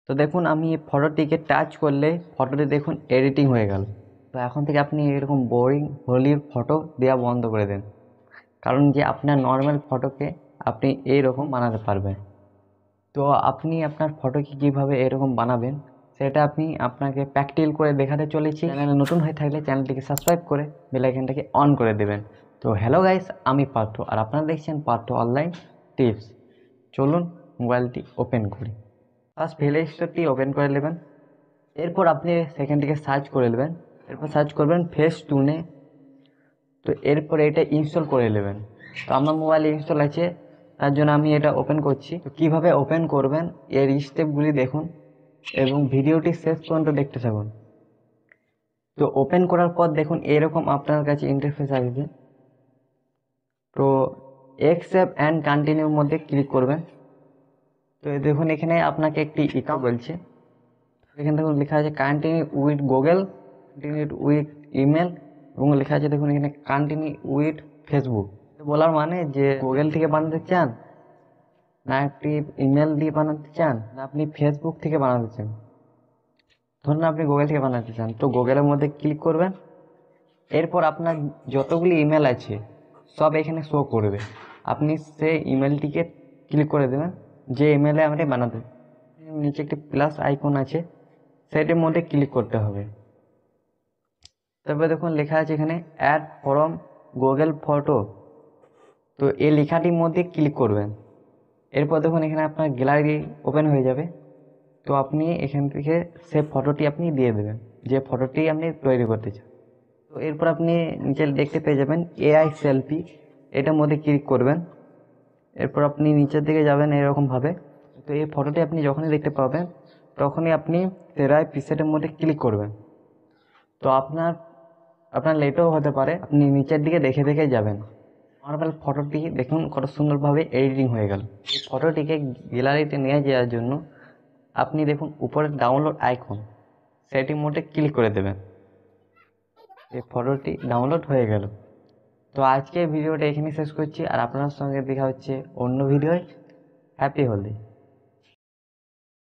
তো দেখুন আমি এই ফটোটিকে টাচ করলে ফটোটি দেখুন এডিটিং হয়ে গেল। তো এখন থেকে আপনি এরকম বোরিং হোলির ফটো দেওয়া বন্ধ করে দেন, কারণ যে আপনার নর্মাল ফটোকে আপনি এইরকম বানাতে পারবেন। তো আপনি আপনার ফটোকে কীভাবে এরকম বানাবেন সেটা আপনাকে প্র্যাকটিক্যাল করে দেখাতে চলেছি। চ্যানেলে নতুন হয়ে থাকলে চ্যানেলটিকে সাবস্ক্রাইব করে বেল আইকনটাকে অন করে দেবেন। তো হ্যালো গাইস, আমি পার্থ আর আপনারা দেখছেন পার্থ অনলাইন টিপস। চলুন মোবাইলটি ওপেন করি। ফার্স্ট প্লে স্টোরটি ওপেন করে নেবেন। এরপর আপনি সেখানটিকে সার্চ করে নেবেন। এরপর সার্চ করবেন ফেসটুনে। তো এরপরে এটা ইনস্টল করে নেবেন। তো আমার মোবাইলে ইনস্টল আছে, তার জন্য আমি এটা ওপেন করছি। তো কীভাবে ওপেন করবেন এর স্টেপগুলি দেখুন এবং ভিডিওটি শেষ পর্যন্ত দেখতে থাকুন। তো ওপেন করার পর দেখুন এরকম আপনার কাছে ইন্টারফেস আসবে। তো অ্যাকসেপ্ট অ্যান্ড কন্টিনিউর মধ্যে ক্লিক করবেন। তো দেখুন এখানে আপনাকে একটি অ্যাকাউন্ট বলছে। এখানে দেখুন লেখা আছে continue with Google, continue with email এবং লেখা আছে দেখুন এখানে কন্টিনিউ উইথ ফেসবুক। বলার মানে যে গুগল থেকে বানাতে চান, না একটি ইমেল দিয়ে বানাতে চান, না আপনি ফেসবুক থেকে বানাতে চান। ধরুন আপনি গুগল থেকে বানাতে চান, তো গুগলের মধ্যে ক্লিক করবেন। এরপর আপনার যতগুলি ইমেল আছে সব এখানে শো করবে। আপনি সেই ইমেলটিকে ক্লিক করে দেবেন যে ইমেলে আপনি বানাতে। নিচে একটি প্লাস আইকন আছে, সেটির মধ্যে ক্লিক করতে হবে। তারপরে দেখুন লেখা আছে এখানে অ্যাড ফ্রম গুগল ফটো। তো এই লেখাটির মধ্যে ক্লিক করবেন। এরপর দেখুন এখানে আপনার গ্যালারি ওপেন হয়ে যাবে। তো আপনি এখান থেকে সে ফটোটি আপনি দিয়ে দেবেন, যে ফটোটি আপনি তৈরি করতে চান। তো এরপর আপনি নিচে দেখতে পেয়ে যাবেন এআই সেলফি, এটার মধ্যে ক্লিক করবেন। এরপর আপনি নিচের দিকে যাবেন এরকমভাবে। তো এই ফটোটি আপনি যখনই দেখতে পাবেন তখনই আপনি সেরাই প্রিসেটের মধ্যে ক্লিক করবেন। তো আপনার লেটও হতে পারে, আপনি নিচের দিকে দেখে দেখে যাবেন। নর্মাল ফটোটি দেখুন কত সুন্দরভাবে এডিটিং হয়ে গেল। এই ফটোটিকে গ্যালারিতে নিয়ে যাওয়ার জন্য আপনি দেখুন উপরে ডাউনলোড আইকন, সেটির মধ্যে ক্লিক করে দেবেন। এই ফটোটি ডাউনলোড হয়ে গেল। তো আজকে ভিডিওটা এখানে শেষ করছি, আর আপনার সঙ্গে দেখা হচ্ছে অন্য ভিডিওয়। হ্যাপি হোলি।